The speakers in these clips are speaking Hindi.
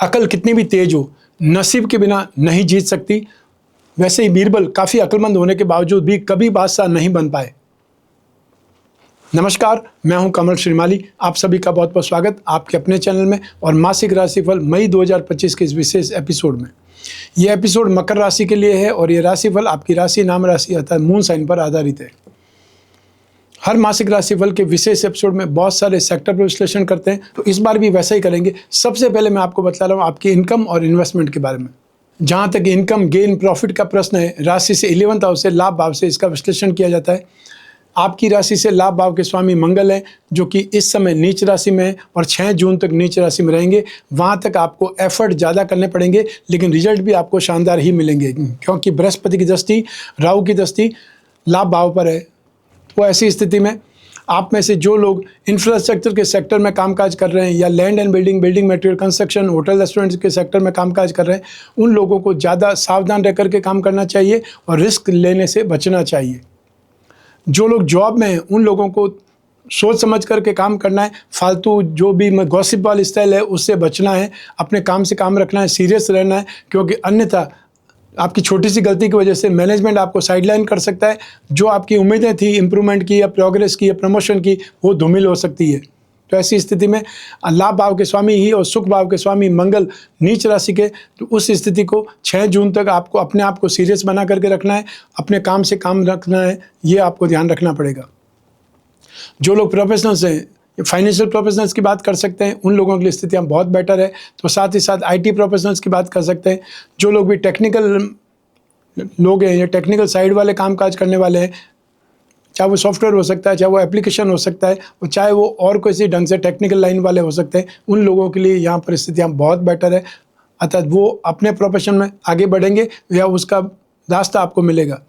अकल कितनी भी तेज हो, नसीब के बिना नहीं जीत सकती। वैसे ही बीरबल काफ़ी अक्लमंद होने के बावजूद भी कभी बादशाह नहीं बन पाए। नमस्कार, मैं हूं कमल श्रीमाली। आप सभी का बहुत बहुत स्वागत आपके अपने चैनल में और मासिक राशिफल मई 2025 के इस विशेष एपिसोड में। यह एपिसोड मकर राशि के लिए है और ये राशिफल आपकी राशि नाम राशि अर्थात मून साइन पर आधारित है। हर मासिक राशिफल के विशेष एपिसोड में बहुत सारे सेक्टर पर विश्लेषण करते हैं, तो इस बार भी वैसा ही करेंगे। सबसे पहले मैं आपको बता रहा हूँ आपकी इनकम और इन्वेस्टमेंट के बारे में। जहाँ तक इनकम गेन प्रॉफिट का प्रश्न है, राशि से 11th हाउस से लाभ भाव से इसका विश्लेषण किया जाता है। आपकी राशि से लाभ भाव के स्वामी मंगल हैं, जो कि इस समय नीच राशि में है और 6 जून तक नीच राशि में रहेंगे। वहाँ तक आपको एफर्ट ज़्यादा करने पड़ेंगे, लेकिन रिजल्ट भी आपको शानदार ही मिलेंगे, क्योंकि बृहस्पति की दृष्टि, राहु की दृष्टि लाभ भाव पर है। तो ऐसी स्थिति में आप में से जो लोग इंफ्रास्ट्रक्चर के सेक्टर में कामकाज कर रहे हैं या land and building material construction, hotel restaurants के सेक्टर में कामकाज कर रहे हैं, उन लोगों को ज़्यादा सावधान रह करके काम करना चाहिए और रिस्क लेने से बचना चाहिए। जो लोग जॉब में हैं उन लोगों को सोच समझ करके काम करना है। फालतू जो भी गॉसिप वाली स्टाइल है उससे बचना है, अपने काम से काम रखना है, सीरियस रहना है, क्योंकि अन्यथा आपकी छोटी सी गलती की वजह से मैनेजमेंट आपको साइडलाइन कर सकता है। जो आपकी उम्मीदें थी इम्प्रूवमेंट की या प्रोग्रेस की या प्रमोशन की, वो धूमिल हो सकती है। तो ऐसी स्थिति में लाभ भाव के स्वामी ही और सुख भाव के स्वामी मंगल नीच राशि के, तो उस स्थिति को 6 जून तक आपको अपने आप को सीरियस बना करके रखना है, अपने काम से काम रखना है, ये आपको ध्यान रखना पड़ेगा। जो लोग प्रोफेशनल्स हैं, फाइनेंशियल प्रोफेशनल्स की बात कर सकते हैं, उन लोगों के लिए स्थितियाँ बहुत बेटर है। तो साथ ही साथ IT प्रोफेशनल्स की बात कर सकते हैं। जो लोग भी टेक्निकल लोग हैं या टेक्निकल साइड वाले कामकाज करने वाले हैं, चाहे वो सॉफ्टवेयर हो सकता है, चाहे वो एप्लीकेशन हो सकता है, और चाहे वो और किसी ढंग से टेक्निकल लाइन वाले हो सकते हैं, उन लोगों के लिए यहाँ परिस्थितियाँ बहुत बेटर है। अर्थात वो अपने प्रोफेशन में आगे बढ़ेंगे या उसका रास्ता आपको मिलेगा।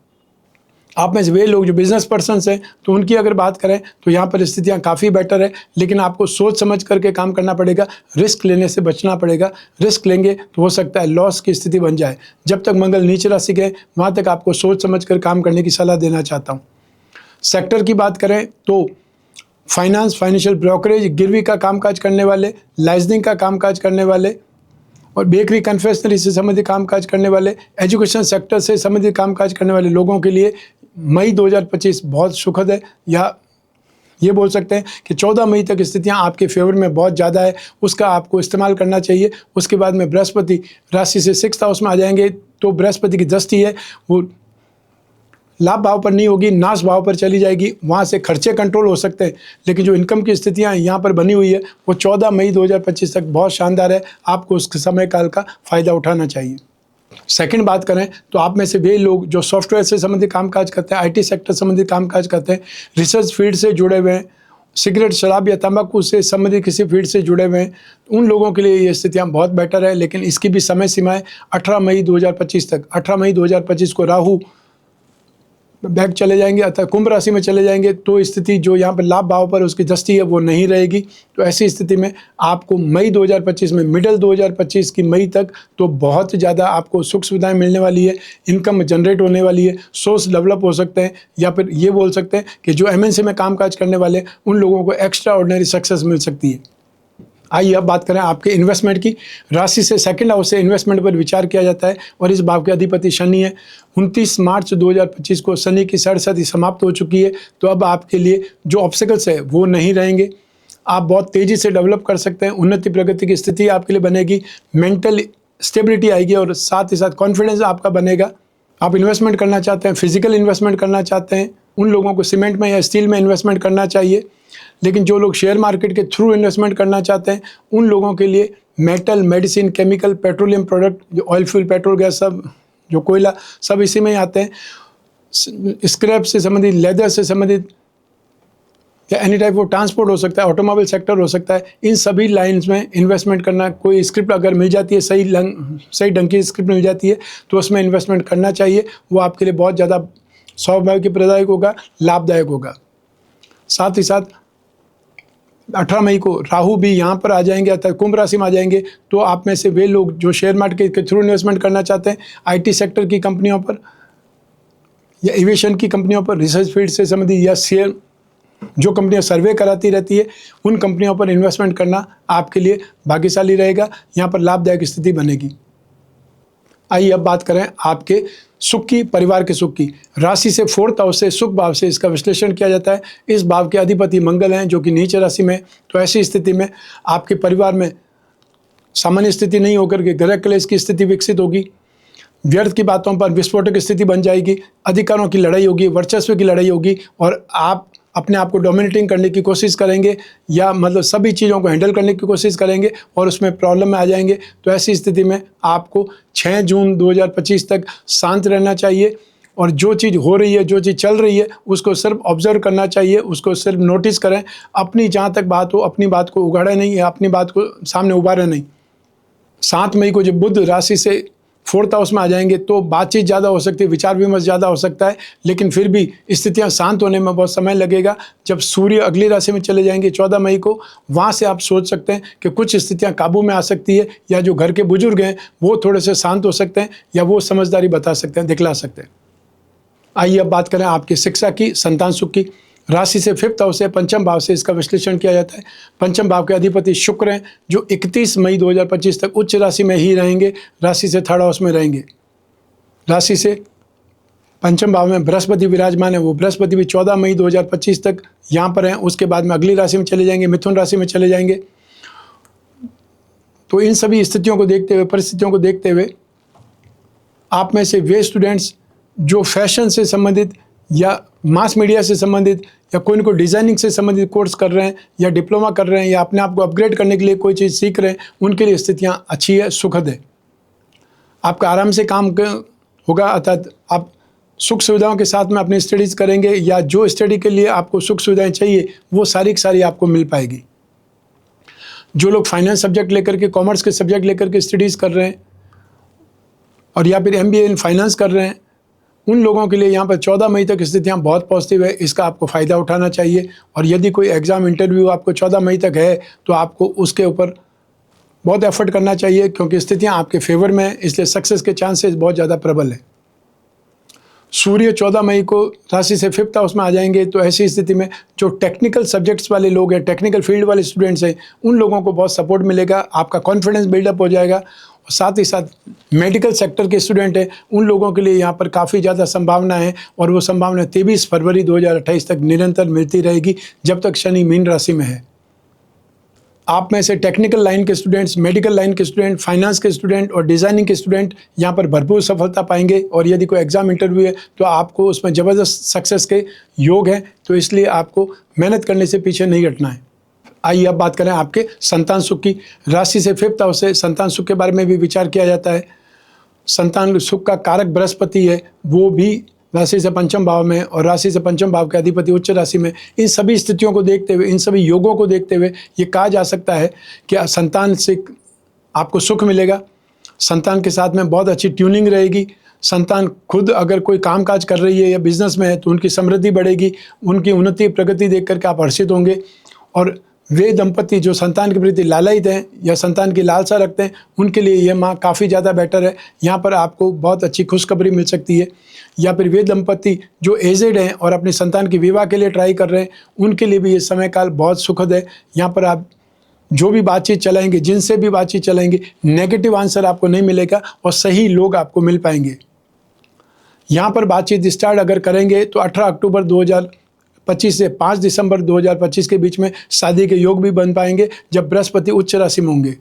आप में से वे लोग जो बिजनेस पर्सन्स हैं, तो उनकी अगर बात करें तो यहाँ परिस्थितियाँ काफ़ी बेटर है, लेकिन आपको सोच समझ करके काम करना पड़ेगा, रिस्क लेने से बचना पड़ेगा। रिस्क लेंगे तो हो सकता है लॉस की स्थिति बन जाए। जब तक मंगल नीच राशि गए, वहाँ तक आपको सोच समझ कर काम करने की सलाह देना चाहता हूँ। सेक्टर की बात करें तो फाइनेंस, फाइनेंशियल ब्रोकरेज, गिरवी का कामकाज करने वाले, लाइजनिंग का कामकाज करने वाले और बेकरी कन्फेक्शनरी से संबंधित कामकाज करने वाले, एजुकेशन सेक्टर से संबंधित कामकाज करने वाले लोगों के लिए मई 2025 बहुत सुखद है, या ये बोल सकते हैं कि 14 मई तक स्थितियां आपके फेवर में बहुत ज़्यादा है, उसका आपको इस्तेमाल करना चाहिए। उसके बाद में बृहस्पति राशि से 6th हाउस में आ जाएंगे, तो बृहस्पति की दृष्टि है वो लाभ भाव पर नहीं होगी, नाश भाव पर चली जाएगी। वहाँ से खर्चे कंट्रोल हो सकते हैं, लेकिन जो इनकम की स्थितियाँ यहाँ पर बनी हुई है वो 14 मई 2025 तक बहुत शानदार है। आपको उस समय काल का फ़ायदा उठाना चाहिए। सेकंड बात करें तो आप में से वे लोग जो सॉफ्टवेयर से संबंधित कामकाज करते हैं, IT सेक्टर संबंधित कामकाज करते हैं, रिसर्च फील्ड से जुड़े हुए हैं, सिगरेट, शराब या तंबाकू से संबंधित किसी फील्ड से जुड़े हुए हैं, उन लोगों के लिए ये स्थितियाँ बहुत बेटर है। लेकिन इसकी भी समय सीमा है 18 मई 2025 तक। 18 मई 2025 को राहु बैक चले जाएंगे, अर्थात कुंभ राशि में चले जाएंगे, तो स्थिति जो यहाँ पर लाभ भाव पर उसकी दृष्टि है वो नहीं रहेगी। तो ऐसी स्थिति में आपको मई 2025 में, मिडल 2025 की मई तक तो बहुत ज़्यादा आपको सुख सुविधाएं मिलने वाली है, इनकम जनरेट होने वाली है, सोर्स डेवलप हो सकते हैं, या फिर ये बोल सकते हैं कि जो MNC में कामकाज करने वाले उन लोगों को एक्स्ट्रा ऑर्डिनरी सक्सेस मिल सकती है। आइए अब बात करें आपके इन्वेस्टमेंट की। राशि से 2nd हाउस से इन्वेस्टमेंट पर विचार किया जाता है और इस भाव के अधिपति शनि है। 29 मार्च 2025 को शनि की 6.5 समाप्त हो चुकी है, तो अब आपके लिए जो ऑब्स्टिकल्स है वो नहीं रहेंगे। आप बहुत तेज़ी से डेवलप कर सकते हैं, उन्नति प्रगति की स्थिति आपके लिए बनेगी, मेंटल स्टेबिलिटी आएगी और साथ ही साथ कॉन्फिडेंस आपका बनेगा। आप इन्वेस्टमेंट करना चाहते हैं, फिजिकल इन्वेस्टमेंट करना चाहते हैं, उन लोगों को सीमेंट में या स्टील में इन्वेस्टमेंट करना चाहिए। लेकिन जो लोग शेयर मार्केट के थ्रू इन्वेस्टमेंट करना चाहते हैं, उन लोगों के लिए metal, medicine, chemical, petroleum product, जो ऑयल फ्यूल, पेट्रोल गैस, सब जो कोयला, सब इसी में ही आते हैं। स्क्रैप से संबंधित, लेदर से संबंधित, या एनी टाइप ऑफ ट्रांसपोर्ट हो सकता है, ऑटोमोबाइल सेक्टर हो सकता है, इन सभी लाइंस में इन्वेस्टमेंट करना। कोई स्क्रिप्ट अगर मिल जाती है, सही ढंग की स्क्रिप्ट मिल जाती है, तो उसमें इन्वेस्टमेंट करना चाहिए। वो आपके लिए बहुत ज़्यादा स्वाभाविक प्रदायक होगा, लाभदायक होगा। साथ ही साथ 18 मई को राहु भी यहाँ पर आ जाएंगे, अर्थात कुंभ राशि में आ जाएंगे। तो आप में से वे लोग जो शेयर मार्केट के थ्रू इन्वेस्टमेंट करना चाहते हैं, IT सेक्टर की कंपनियों पर या एविएशन की कंपनियों पर, रिसर्च फील्ड से संबंधित या शेयर जो कंपनियां सर्वे कराती रहती है उन कंपनियों पर इन्वेस्टमेंट करना आपके लिए भाग्यशाली रहेगा, यहाँ पर लाभदायक स्थिति बनेगी। आइए अब बात करें आपके सुख की, परिवार के सुख की। राशि से 4th हाउस से, सुख भाव से इसका विश्लेषण किया जाता है। इस भाव के अधिपति मंगल हैं जो कि नीच राशि में। तो ऐसी स्थिति में आपके परिवार में सामान्य स्थिति नहीं होकर के ग्रह क्लेश की स्थिति विकसित होगी। व्यर्थ की बातों पर विस्फोटक स्थिति बन जाएगी, अधिकारों की लड़ाई होगी, वर्चस्व की लड़ाई होगी और आप अपने आप को डोमिनेटिंग करने की कोशिश करेंगे या मतलब सभी चीज़ों को हैंडल करने की कोशिश करेंगे और उसमें प्रॉब्लम में आ जाएंगे। तो ऐसी स्थिति में आपको 6 जून 2025 तक शांत रहना चाहिए और जो चीज़ हो रही है, जो चीज़ चल रही है उसको सिर्फ ऑब्जर्व करना चाहिए, उसको सिर्फ नोटिस करें। अपनी जहाँ तक बात हो अपनी बात को उगाड़े नहीं या अपनी बात को सामने उबारे नहीं। 7 मई को जब बुध राशि से 4th हाउस में आ जाएंगे तो बातचीत ज़्यादा हो सकती है, विचार विमर्श ज़्यादा हो सकता है, लेकिन फिर भी स्थितियां शांत होने में बहुत समय लगेगा। जब सूर्य अगली राशि में चले जाएंगे 14 मई को, वहाँ से आप सोच सकते हैं कि कुछ स्थितियां काबू में आ सकती है या जो घर के बुजुर्ग हैं वो थोड़े से शांत हो सकते हैं या वो समझदारी बता सकते हैं, दिखला सकते हैं। आइए अब बात करें आपकी शिक्षा की, संतान सुख की। राशि से 5th हाउस से, पंचम भाव से इसका विश्लेषण किया जाता है। पंचम भाव के अधिपति शुक्र हैं जो 31 मई 2025 तक उच्च राशि में ही रहेंगे, राशि से 3rd हाउस में रहेंगे। राशि से पंचम भाव में बृहस्पति विराजमान है, वो बृहस्पति भी 14 मई 2025 तक यहाँ पर हैं। उसके बाद में अगली राशि में चले जाएंगे, मिथुन राशि में चले जाएंगे। तो इन सभी स्थितियों को देखते हुए, परिस्थितियों को देखते हुए आप में से वे स्टूडेंट्स जो फैशन से संबंधित या मास मीडिया से संबंधित या कोई न कोई डिज़ाइनिंग से संबंधित कोर्स कर रहे हैं या डिप्लोमा कर रहे हैं या अपने आप को अपग्रेड करने के लिए कोई चीज़ सीख रहे हैं, उनके लिए स्थितियाँ अच्छी है, सुखद है। आपका आराम से काम होगा, अर्थात आप सुख सुविधाओं के साथ में अपनी स्टडीज़ करेंगे या जो स्टडी के लिए आपको सुख सुविधाएं चाहिए वो सारी की सारी आपको मिल पाएगी। जो लोग फाइनेंस सब्जेक्ट लेकर के, कॉमर्स के सब्जेक्ट लेकर के स्टडीज़ कर रहे हैं और या फिर MBA इन फाइनेंस कर रहे हैं, उन लोगों के लिए यहाँ पर 14 मई तक स्थितियाँ बहुत पॉजिटिव है। इसका आपको फ़ायदा उठाना चाहिए और यदि कोई एग्ज़ाम इंटरव्यू आपको 14 मई तक है तो आपको उसके ऊपर बहुत एफर्ट करना चाहिए क्योंकि स्थितियाँ आपके फेवर में हैं, इसलिए सक्सेस के चांसेस बहुत ज़्यादा प्रबल है। सूर्य 14 मई को राशि से 5th हाउस में आ जाएंगे तो ऐसी स्थिति में जो टेक्निकल सब्जेक्ट्स वाले लोग हैं, टेक्निकल फील्ड वाले स्टूडेंट्स हैं, उन लोगों को बहुत सपोर्ट मिलेगा, आपका कॉन्फिडेंस बिल्डअप हो जाएगा। और साथ ही साथ मेडिकल सेक्टर के स्टूडेंट हैं, उन लोगों के लिए यहाँ पर काफ़ी ज़्यादा संभावना है और वो संभावना 23 फरवरी 2028 तक निरंतर मिलती रहेगी जब तक शनि मीन राशि में है। आप में से टेक्निकल लाइन के स्टूडेंट्स, मेडिकल लाइन के स्टूडेंट, फाइनेंस के स्टूडेंट और डिज़ाइनिंग के स्टूडेंट यहाँ पर भरपूर सफलता पाएंगे और यदि कोई एग्ज़ाम इंटरव्यू है तो आपको उसमें ज़बरदस्त सक्सेस के योग हैं, तो इसलिए आपको मेहनत करने से पीछे नहीं हटना है। आइए अब बात करें आपके संतान सुख की। राशि से 5th हाउस से संतान सुख के बारे में भी विचार किया जाता है। संतान सुख का कारक बृहस्पति है, वो भी राशि से पंचम भाव में और राशि से पंचम भाव के अधिपति उच्च राशि में। इन सभी स्थितियों को देखते हुए, इन सभी योगों को देखते हुए ये कहा जा सकता है कि संतान से आपको सुख मिलेगा, संतान के साथ में बहुत अच्छी ट्यूनिंग रहेगी। संतान खुद अगर कोई कामकाज कर रही है या बिजनेस में है तो उनकी समृद्धि बढ़ेगी, उनकी उन्नति प्रगति देख करके आप हर्षित होंगे। और वे दंपति जो संतान के प्रति लालायित हैं या संतान की लालसा रखते हैं, उनके लिए यह माह काफ़ी ज़्यादा बेटर है। यहाँ पर आपको बहुत अच्छी खुशखबरी मिल सकती है। या फिर वे दंपति जो एजेड हैं और अपने संतान के विवाह के लिए ट्राई कर रहे हैं, उनके लिए भी ये समय काल बहुत सुखद है। यहाँ पर आप जो भी बातचीत चलाएंगे, जिनसे भी बातचीत चलाएंगे, नेगेटिव आंसर आपको नहीं मिलेगा और सही लोग आपको मिल पाएंगे। यहाँ पर बातचीत स्टार्ट अगर करेंगे तो 18 अक्टूबर 2025 से 5 दिसंबर 2025 के बीच में शादी के योग भी बन पाएंगे जब बृहस्पति उच्च राशि में होंगे।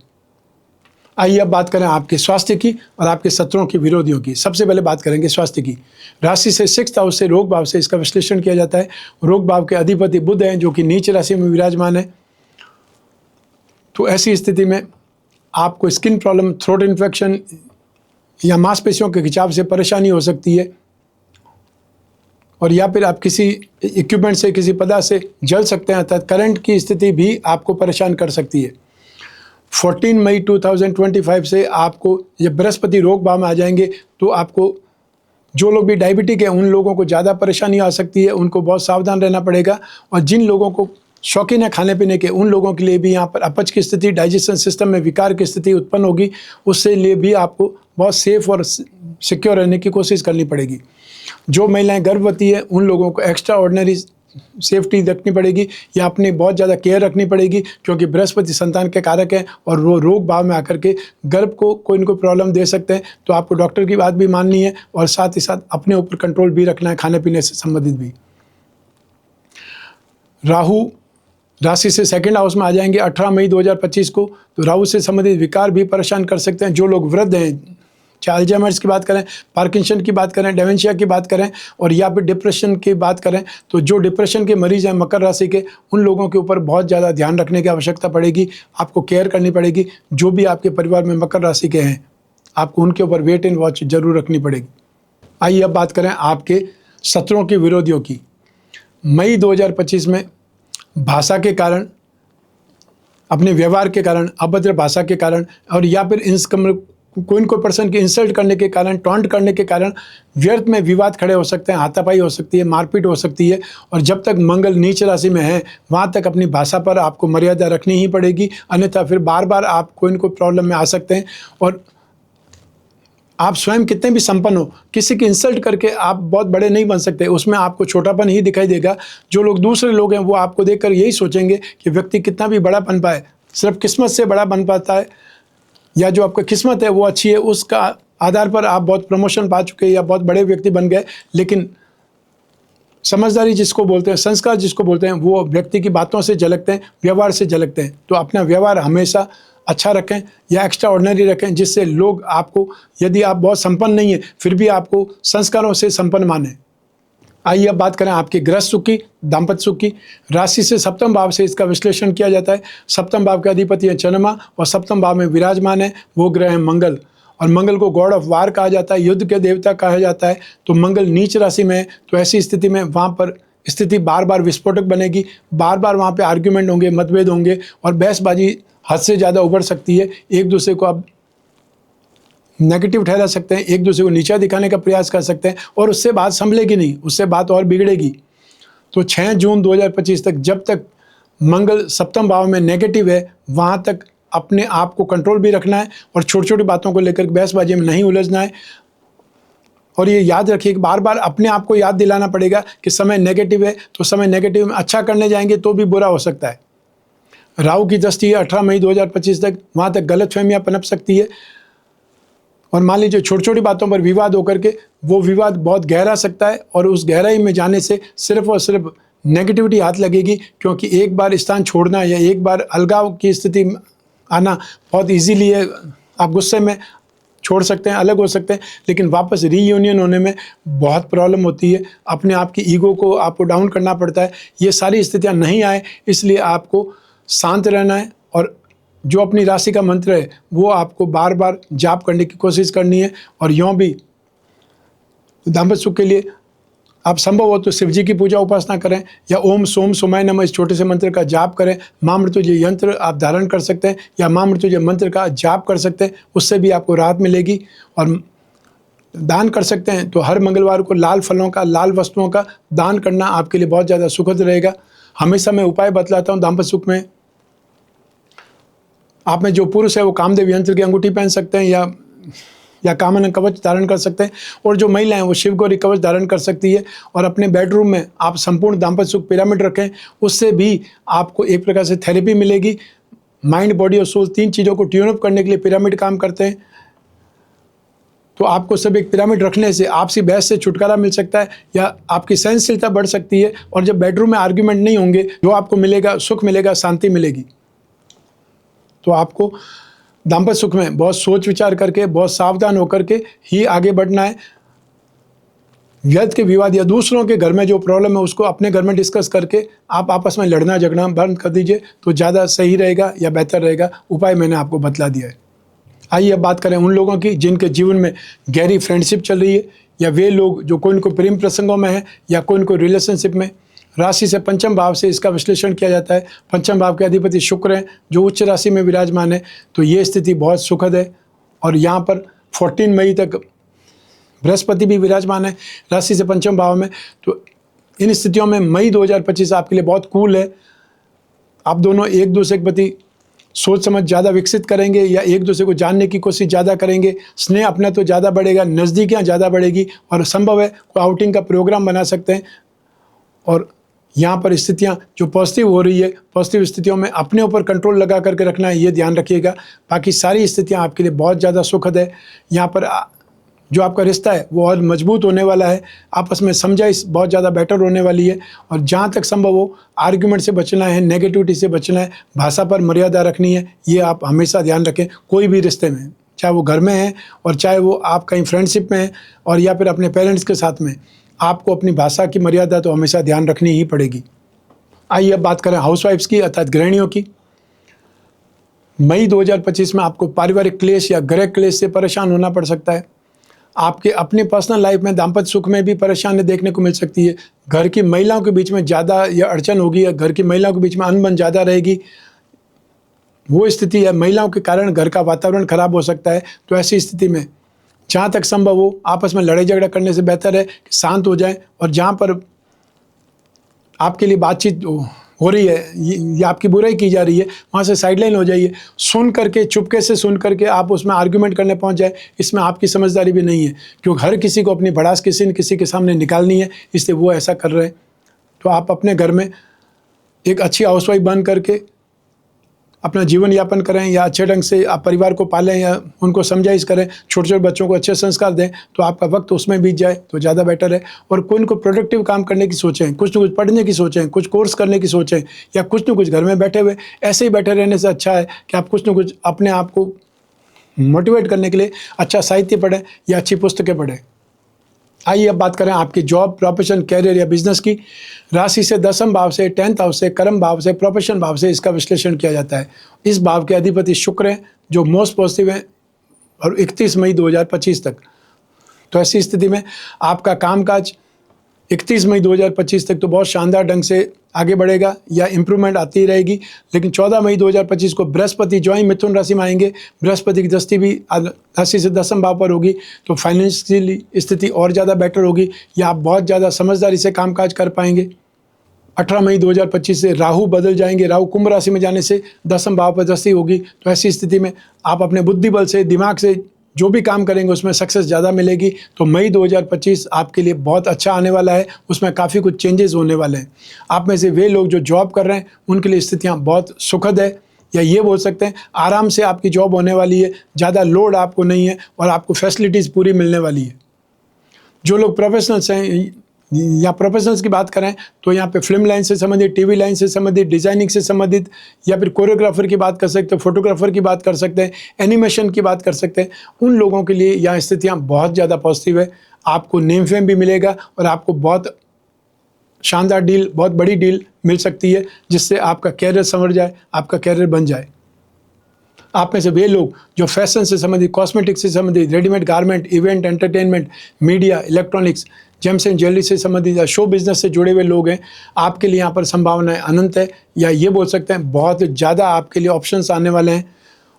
आइए अब बात करें आपके स्वास्थ्य की और आपके शत्रुओं की, विरोधियों की। सबसे पहले बात करेंगे स्वास्थ्य की। राशि से 6th हाउस से रोग भाव से इसका विश्लेषण किया जाता है। रोग भाव के अधिपति बुध हैं जो कि नीच राशि में विराजमान है। तो ऐसी स्थिति में आपको स्किन प्रॉब्लम, थ्रोट इन्फेक्शन या मांसपेशियों के खिंचाव से परेशानी हो सकती है और या फिर आप किसी इक्विपमेंट से, किसी पदार्थ से जल सकते हैं, अर्थात करंट की स्थिति भी आपको परेशान कर सकती है। 14 मई 2025 से आपको जब बृहस्पति रोग भाव में आ जाएंगे तो आपको जो लोग भी डायबिटिक हैं उन लोगों को ज़्यादा परेशानी आ सकती है, उनको बहुत सावधान रहना पड़ेगा। और जिन लोगों को शौकीन है खाने पीने के, उन लोगों के लिए भी यहाँ पर अपच की स्थिति, डाइजेशन सिस्टम में विकार की स्थिति उत्पन्न होगी। उससे लिए भी आपको बहुत सेफ और सिक्योर रहने की कोशिश करनी पड़ेगी। जो महिलाएं गर्भवती हैं उन लोगों को एक्स्ट्रा ऑर्डिनरी सेफ्टी रखनी पड़ेगी या अपनी बहुत ज़्यादा केयर रखनी पड़ेगी, क्योंकि बृहस्पति संतान के कारक हैं और वो रोग भाव में आकर के गर्भ को कोई न कोई प्रॉब्लम दे सकते हैं। तो आपको डॉक्टर की बात भी माननी है और साथ ही साथ अपने ऊपर कंट्रोल भी रखना है, खाने पीने से संबंधित भी। राहु राशि से सेकंड हाउस में आ जाएंगे 18 मई 2025 को। तो राहु से संबंधित विकार भी परेशान कर सकते हैं। जो लोग वृद्ध हैं, चाहे अल्जाइमर्स की बात करें, पार्किंसन की बात करें, डेमेंशिया की बात करें और या फिर डिप्रेशन की बात करें, तो जो डिप्रेशन के मरीज हैं मकर राशि के, उन लोगों के ऊपर बहुत ज़्यादा ध्यान रखने की आवश्यकता पड़ेगी। आपको केयर करनी पड़ेगी। जो भी आपके परिवार में मकर राशि के हैं, आपको उनके ऊपर वेट एंड वॉच जरूर रखनी पड़ेगी। आइए अब बात करें आपके शत्रुओं की, विरोधियों की। मई 2025 में भाषा के कारण, अपने व्यवहार के कारण, अभद्र भाषा के कारण और या फिर कोई न कोई पर्सन की इंसल्ट करने के कारण, टॉन्ट करने के कारण व्यर्थ में विवाद खड़े हो सकते हैं, हाथापाई हो सकती है, मारपीट हो सकती है। और जब तक मंगल नीच राशि में है, वहाँ तक अपनी भाषा पर आपको मर्यादा रखनी ही पड़ेगी, अन्यथा फिर बार बार आप कोई न कोई प्रॉब्लम में आ सकते हैं। और आप स्वयं कितने भी संपन्न हो, किसी की इंसल्ट करके आप बहुत बड़े नहीं बन सकते, उसमें आपको छोटापन ही दिखाई देगा। जो लोग दूसरे लोग हैं वो आपको देखकर यही सोचेंगे कि व्यक्ति कितना भी बड़ा बन पाए, सिर्फ किस्मत से बड़ा बन पाता है, या जो आपका किस्मत है वो अच्छी है, उसका आधार पर आप बहुत प्रमोशन पा चुके हैं या बहुत बड़े व्यक्ति बन गए। लेकिन समझदारी जिसको बोलते हैं, संस्कार जिसको बोलते हैं, वो व्यक्ति की बातों से झलकते हैं, व्यवहार से झलकते हैं। तो अपना व्यवहार हमेशा अच्छा रखें या एक्स्ट्रा ऑर्डिनरी रखें, जिससे लोग आपको, यदि आप बहुत संपन्न नहीं है फिर भी आपको संस्कारों से संपन्न माने। आइए अब बात करें आपके गृहस्थ सुख की, दाम्पत्य सुख की। राशि से सप्तम भाव से इसका विश्लेषण किया जाता है। सप्तम भाव के अधिपति है चंद्रमा और सप्तम भाव में विराजमान है वो ग्रह है मंगल। और मंगल को गॉड ऑफ वार कहा जाता है, युद्ध के देवता कहा जाता है। तो मंगल नीच राशि में है, तो ऐसी स्थिति में वहाँ पर स्थिति बार बार विस्फोटक बनेगी, बार बार वहाँ पे आर्ग्यूमेंट होंगे, मतभेद होंगे और बहसबाजी हद से ज़्यादा उभर सकती है। एक दूसरे को आप नेगेटिव ठहरा सकते हैं, एक दूसरे को नीचा दिखाने का प्रयास कर सकते हैं और उससे बात संभलेगी नहीं, उससे बात और बिगड़ेगी। तो 6 जून 2025 तक, जब तक मंगल सप्तम भाव में नेगेटिव है, वहाँ तक अपने आप को कंट्रोल भी रखना है और छोटी छोटी बातों को लेकर बहसबाजी में नहीं उलझना है। और ये याद रखिए कि बार बार अपने आप को याद दिलाना पड़ेगा कि समय नेगेटिव है, तो समय नेगेटिव में अच्छा करने जाएंगे तो भी बुरा हो सकता है। राहु की दृष्टि है 18 मई 2025 तक, वहाँ तक गलतफहमियां पनप सकती है और मान लीजिए छोटी छोटी बातों पर विवाद होकर के वो विवाद बहुत गहरा सकता है और उस गहराई में जाने से सिर्फ और सिर्फ नेगेटिविटी हाथ लगेगी। क्योंकि एक बार स्थान छोड़ना या एक बार अलगाव की स्थिति आना बहुत इजीली है, आप गुस्से में छोड़ सकते हैं, अलग हो सकते हैं, लेकिन वापस रीयूनियन होने में बहुत प्रॉब्लम होती है। अपने आप की ईगो को आपको डाउन करना पड़ता है। ये सारी स्थितियाँ नहीं आए, इसलिए आपको शांत रहना है और जो अपनी राशि का मंत्र है वो आपको बार बार जाप करने की कोशिश करनी है। और यूँ भी दाम्पत्य सुख के लिए आप संभव हो तो शिव जी की पूजा उपासना करें या ओम सोम सोमाय नमः इस छोटे से मंत्र का जाप करें। माँ मृत्युंजय यंत्र आप धारण कर सकते हैं या माँ मृत्युंजय मंत्र का जाप कर सकते हैं, उससे भी आपको राहत मिलेगी। और दान कर सकते हैं तो हर मंगलवार को लाल फलों का, लाल वस्तुओं का दान करना आपके लिए बहुत ज़्यादा सुखद रहेगा। हमेशा मैं उपाय बतलाता हूँ दाम्पत्य सुख में। आप में जो पुरुष है वो कामदेव यंत्र की अंगूठी पहन सकते हैं या कामन कवच धारण कर सकते हैं, और जो महिला हैं वो शिव गौरी कवच धारण कर सकती है। और अपने बेडरूम में आप संपूर्ण दाम्पत्य सुख पिरामिड रखें, उससे भी आपको एक प्रकार से थेरेपी मिलेगी। माइंड, बॉडी और सोल, तीन चीज़ों को ट्यून अप करने के लिए पिरामिड काम करते हैं। तो आपको सब एक पिरामिड रखने से आपसी बहस से छुटकारा मिल सकता है या आपकी सहनशीलता बढ़ सकती है। और जब बेडरूम में आर्ग्यूमेंट नहीं होंगे, जो आपको मिलेगा सुख मिलेगा, शांति मिलेगी। तो आपको दाम्पत्य सुख में बहुत सोच विचार करके, बहुत सावधान होकर के ही आगे बढ़ना है। व्यर्थ के विवाद या दूसरों के घर में जो प्रॉब्लम है उसको अपने घर में डिस्कस करके आप आपस में लड़ना झगड़ना बंद कर दीजिए, तो ज़्यादा सही रहेगा या बेहतर रहेगा। उपाय मैंने आपको बतला दिया है। आइए अब बात करें उन लोगों की जिनके जीवन में गहरी फ्रेंडशिप चल रही है, या वे लोग जो कोई न कोई प्रेम प्रसंगों में हैं या कोई न कोई रिलेशनशिप में। राशि से पंचम भाव से इसका विश्लेषण किया जाता है। पंचम भाव के अधिपति शुक्र हैं जो उच्च राशि में विराजमान है, तो ये स्थिति बहुत सुखद है। और यहाँ पर 14 मई तक बृहस्पति भी विराजमान है राशि से पंचम भाव में। तो इन स्थितियों में मई 2025 आपके लिए बहुत कूल है। आप दोनों एक दूसरे के प्रति सोच समझ ज़्यादा विकसित करेंगे या एक दूसरे को जानने की कोशिश ज़्यादा करेंगे। स्नेह अपना तो ज़्यादा बढ़ेगा, नज़दीकियाँ ज़्यादा बढ़ेगी और संभव है कोई आउटिंग का प्रोग्राम बना सकते हैं। और यहाँ पर स्थितियाँ जो पॉजिटिव हो रही है, पॉजिटिव स्थितियों में अपने ऊपर कंट्रोल लगा करके रखना है, ये ध्यान रखिएगा। बाकी सारी स्थितियाँ आपके लिए बहुत ज़्यादा सुखद है। यहाँ पर जो आपका रिश्ता है वो और मजबूत होने वाला है, आपस में समझाइश बहुत ज़्यादा बेटर होने वाली है। और जहाँ तक संभव हो आर्ग्यूमेंट से बचना है, नेगेटिविटी से बचना है, भाषा पर मर्यादा रखनी है, ये आप हमेशा ध्यान रखें। कोई भी रिश्ते में, चाहे वो घर में है और चाहे वो आप कहीं फ्रेंडशिप में है और या फिर अपने पेरेंट्स के साथ में, आपको अपनी भाषा की मर्यादा तो हमेशा ध्यान रखनी ही पड़ेगी। आइए अब बात करें हाउसवाइफ्स की अर्थात गृहिणियों की। मई 2025 में आपको पारिवारिक क्लेश या गृह क्लेश से परेशान होना पड़ सकता है। आपके अपने पर्सनल लाइफ में दाम्पत्य सुख में भी परेशानी देखने को मिल सकती है। घर की महिलाओं के बीच में ज़्यादा या अड़चन होगी या घर की महिलाओं के बीच में अनबन ज़्यादा रहेगी, वो स्थिति है। महिलाओं के कारण घर का वातावरण खराब हो सकता है। तो ऐसी स्थिति में जहाँ तक संभव हो आपस में लड़ाई झगड़ा करने से बेहतर है कि शांत हो जाएं और जहाँ पर आपके लिए बातचीत हो रही है या आपकी बुराई की जा रही है, वहाँ से साइडलाइन हो जाइए। सुन करके, चुपके से सुन करके आप उसमें आर्ग्यूमेंट करने पहुँच जाए, इसमें आपकी समझदारी भी नहीं है, क्योंकि हर किसी को अपनी भड़ास किसी न किसी के सामने निकालनी है, इसलिए वो ऐसा कर रहे हैं। तो आप अपने घर में एक अच्छी हाउसवाइफ बन करके अपना जीवन यापन करें या अच्छे ढंग से आप परिवार को पालें या उनको समझाइश करें, छोटे छोटे बच्चों को अच्छे संस्कार दें, तो आपका वक्त उसमें बीत जाए तो ज़्यादा बेटर है। और कोई को प्रोडक्टिव काम करने की सोचें, कुछ न कुछ पढ़ने की सोचें, कुछ कोर्स करने की सोचें, या कुछ न कुछ घर में बैठे हुए ऐसे ही बैठे रहने से अच्छा है कि आप कुछ न कुछ अपने आप को मोटिवेट करने के लिए अच्छा साहित्य पढ़ें या अच्छी पुस्तकें पढ़ें। आइए अब बात करें आपकी जॉब, प्रोफेशन, कैरियर या बिजनेस की। राशि से 10वें भाव से, 10th हाउस से, कर्म भाव से, प्रोफेशन भाव से इसका विश्लेषण किया जाता है। इस भाव के अधिपति शुक्र हैं जो मोस्ट पॉजिटिव हैं और 31 मई 2025 तक। तो ऐसी स्थिति में आपका कामकाज 31 मई 2025 तक तो बहुत शानदार ढंग से आगे बढ़ेगा या इम्प्रूवमेंट आती रहेगी। लेकिन 14 मई 2025 को बृहस्पति जो ही मिथुन राशि में आएंगे, बृहस्पति की दृष्टि भी राशि से 10वें भाव पर होगी, तो फाइनेंशियली स्थिति और ज़्यादा बेटर होगी या आप बहुत ज़्यादा समझदारी से कामकाज कर पाएंगे। 18 मई 2025 से राहु बदल जाएंगे। राहु कुंभ राशि में जाने से 10वें भाव पर दृष्टि होगी। तो ऐसी स्थिति में आप अपने बुद्धि बल से, दिमाग से जो भी काम करेंगे उसमें सक्सेस ज़्यादा मिलेगी। तो मई 2025 आपके लिए बहुत अच्छा आने वाला है, उसमें काफ़ी कुछ चेंजेस होने वाले हैं। आप में से वे लोग जो जॉब कर रहे हैं उनके लिए स्थितियाँ बहुत सुखद है, या ये बोल सकते हैं आराम से आपकी जॉब होने वाली है, ज़्यादा लोड आपको नहीं है और आपको फैसिलिटीज़ पूरी मिलने वाली है। जो लोग प्रोफेशनल्स हैं या प्रोफेशनल्स की बात करें तो यहाँ पे फिल्म लाइन से संबंधित, टीवी लाइन से संबंधित, डिज़ाइनिंग से संबंधित, या फिर कोरियोग्राफर की बात कर सकते हैं, फोटोग्राफर की बात कर सकते हैं, एनिमेशन की बात कर सकते हैं। उन लोगों के लिए यहाँ स्थितियाँ बहुत ज़्यादा पॉजिटिव है। आपको नेम फेम भी मिलेगा और आपको बहुत शानदार डील, बहुत बड़ी डील मिल सकती है, जिससे आपका कैरियर संवर जाए, आपका कैरियर बन जाए। आप में से वे लोग जो फैशन से संबंधित, कॉस्मेटिक्स से संबंधित, readymade garment, event, entertainment, media, electronics, James and jewellery से संबंधित या शो बिजनेस से जुड़े हुए लोग हैं, आपके लिए यहाँ पर संभावनाएं अनंत है, या ये बोल सकते हैं बहुत ज़्यादा आपके लिए ऑप्शंस आने वाले हैं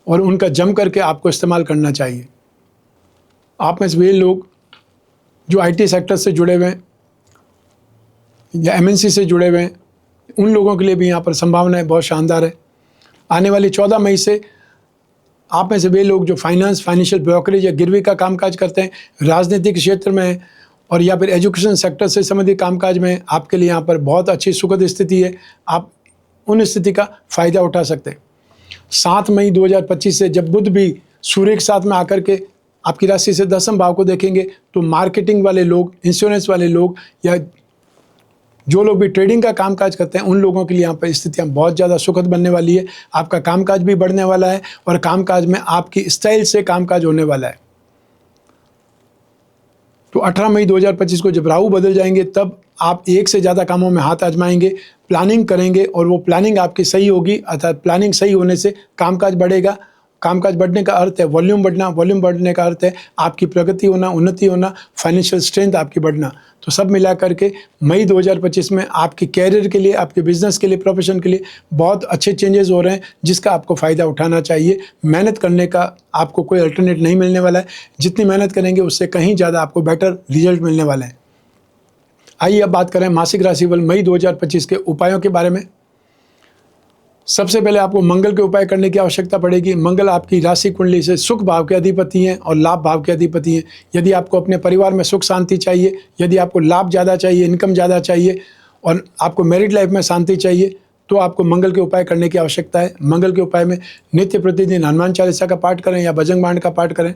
और उनका जम करके आपको इस्तेमाल करना चाहिए। आप में से वे लोग जो IT सेक्टर से जुड़े हुए हैं या MNC से जुड़े हुए हैं, उन लोगों के लिए भी यहाँ पर संभावनाएं बहुत शानदार है। आने वाली 14 मई से आप में से वे लोग जो फाइनेंशियल ब्रोकरेज या गिरवी का कामकाज करते हैं, राजनीतिक क्षेत्र में और या फिर एजुकेशन सेक्टर से संबंधित कामकाज में, आपके लिए यहाँ पर बहुत अच्छी सुखद स्थिति है। आप उन स्थिति का फ़ायदा उठा सकते हैं। 7 मई 2025 से जब बुध भी सूर्य के साथ में आकर के आपकी राशि से 10वें भाव को देखेंगे, तो मार्केटिंग वाले लोग, इंश्योरेंस वाले लोग या जो लोग भी ट्रेडिंग का कामकाज करते हैं, उन लोगों के लिए यहाँ पर स्थितियाँ बहुत ज़्यादा सुखद बनने वाली है। आपका कामकाज भी बढ़ने वाला है और कामकाज में आपकी स्टाइल से कामकाज होने वाला है। तो 18 मई 2025 को जब राहु बदल जाएंगे, तब आप एक से ज़्यादा कामों में हाथ आजमाएंगे, प्लानिंग करेंगे और वो प्लानिंग आपकी सही होगी, अर्थात प्लानिंग सही होने से कामकाज बढ़ेगा। कामकाज बढ़ने का अर्थ है वॉल्यूम बढ़ना, वॉल्यूम बढ़ने का अर्थ है आपकी प्रगति होना, उन्नति होना, फाइनेंशियल स्ट्रेंथ आपकी बढ़ना। तो सब मिला करके मई 2025 में आपके कैरियर के लिए, आपके बिजनेस के लिए, प्रोफेशन के लिए बहुत अच्छे चेंजेस हो रहे हैं, जिसका आपको फ़ायदा उठाना चाहिए। मेहनत करने का आपको कोई अल्टरनेट नहीं मिलने वाला है। जितनी मेहनत करेंगे उससे कहीं ज़्यादा आपको बेटर रिजल्ट मिलने वाले हैं। आइए अब बात करें मासिक राशिफल मई 2025 के उपायों के बारे में। सबसे पहले आपको मंगल के उपाय करने की आवश्यकता पड़ेगी। मंगल आपकी राशि कुंडली से सुख भाव के अधिपति हैं और लाभ भाव के अधिपति हैं। यदि आपको अपने परिवार में सुख शांति चाहिए, यदि आपको लाभ ज़्यादा चाहिए, इनकम ज़्यादा चाहिए और आपको मैरिड लाइफ में शांति चाहिए तो आपको मंगल के उपाय करने की आवश्यकता है। मंगल के उपाय में नित्य प्रतिदिन हनुमान चालीसा का पाठ करें या भजन बाण का पाठ करें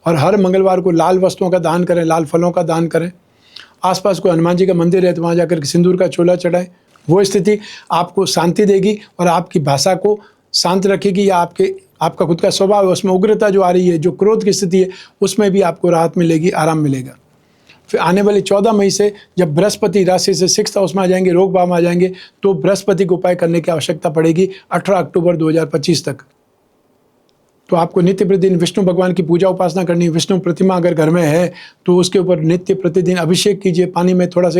और हर मंगलवार को लाल वस्तुओं का दान करें, लाल फलों का दान करें। आसपास कोई हनुमान जी का मंदिर है तो वहाँ जाकर के सिंदूर का चोला चढ़ाएं। वो स्थिति आपको शांति देगी और आपकी भाषा को शांत रखेगी, या आपका खुद का स्वभाव है उसमें उग्रता जो आ रही है, जो क्रोध की स्थिति है, उसमें भी आपको राहत मिलेगी, आराम मिलेगा। फिर आने वाले 14 मई से जब बृहस्पति राशि से 6th हाउस में आ जाएंगे, रोग भाव में आ जाएंगे, तो बृहस्पति को उपाय करने की आवश्यकता पड़ेगी 18 अक्टूबर 2025 तक। तो आपको नित्य प्रतिदिन विष्णु भगवान की पूजा उपासना करनी। विष्णु प्रतिमा अगर घर में है तो उसके ऊपर नित्य प्रतिदिन अभिषेक कीजिए। पानी में थोड़ा सा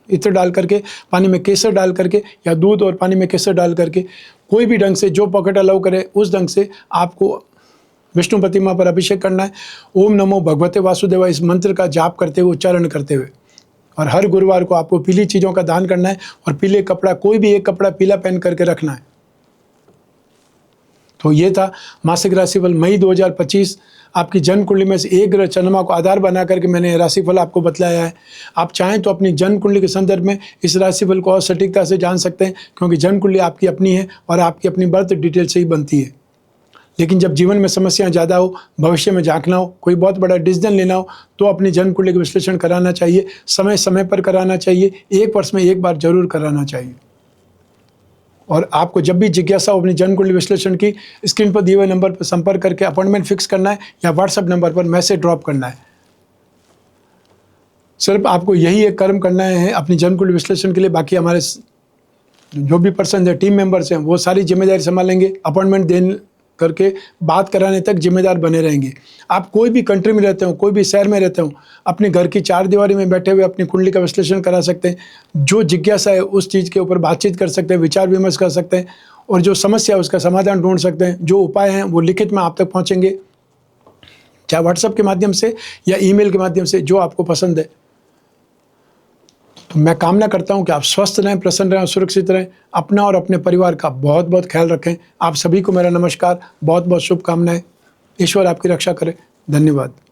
इत्र डाल करके, पानी में केसर डाल करके, या दूध और पानी में केसर डाल करके, कोई भी ढंग से जो पॉकेट अलाउ करे उस ढंग से आपको विष्णु प्रतिमा पर अभिषेक करना है। ओम नमो भगवते वासुदेवाय इस मंत्र का जाप करते हुए, उच्चारण करते हुए। और हर गुरुवार को आपको पीली चीज़ों का दान करना है और पीले कपड़ा, कोई भी एक कपड़ा पीला पहन करके रखना है। तो ये था मासिक राशिफल मई 2025। आपकी जन्म कुंडली में से एक ग्रह चंद्रमा को आधार बना करके मैंने राशिफल आपको बतलाया है। आप चाहें तो अपनी जन्म कुंडली के संदर्भ में इस राशिफल को और सटीकता से जान सकते हैं, क्योंकि जन्म कुंडली आपकी अपनी है और आपकी अपनी बर्थ डिटेल से ही बनती है। लेकिन जब जीवन में समस्याएं ज़्यादा हो, भविष्य में झांकना हो, कोई बहुत बड़ा डिसीजन लेना हो, तो अपनी जन्म कुंडली का विश्लेषण कराना चाहिए। समय समय पर कराना चाहिए, 1 वर्ष में 1 बार जरूर कराना चाहिए। और आपको जब भी जिज्ञासा हो अपनी जन्म कुंडली विश्लेषण की, स्क्रीन पर दिए हुए नंबर पर संपर्क करके अपॉइंटमेंट फिक्स करना है या व्हाट्सएप नंबर पर मैसेज ड्रॉप करना है। सिर्फ आपको यही एक कर्म करना है अपनी जन्म कुंडली विश्लेषण के लिए। बाकी हमारे जो भी पर्सन है, टीम मेंबर्स हैं, वो सारी जिम्मेदारी संभालेंगे। अपॉइंटमेंट देने करके बात कराने तक जिम्मेदार बने रहेंगे। आप कोई भी कंट्री में रहते हो, कोई भी शहर में रहते हो, अपने घर की 4 दीवारी में बैठे हुए अपनी कुंडली का विश्लेषण करा सकते हैं। जो जिज्ञासा है उस चीज़ के ऊपर बातचीत कर सकते हैं, विचार विमर्श कर सकते हैं, और जो समस्या है उसका समाधान ढूंढ सकते हैं। जो उपाय हैं वो लिखित में आप तक पहुँचेंगे, चाहे व्हाट्सएप के माध्यम से या ईमेल के माध्यम से, जो आपको पसंद है। तो मैं कामना करता हूं कि आप स्वस्थ रहें, प्रसन्न रहें और सुरक्षित रहें। अपना और अपने परिवार का बहुत बहुत ख्याल रखें। आप सभी को मेरा नमस्कार, बहुत बहुत शुभकामनाएं। ईश्वर आपकी रक्षा करे। धन्यवाद।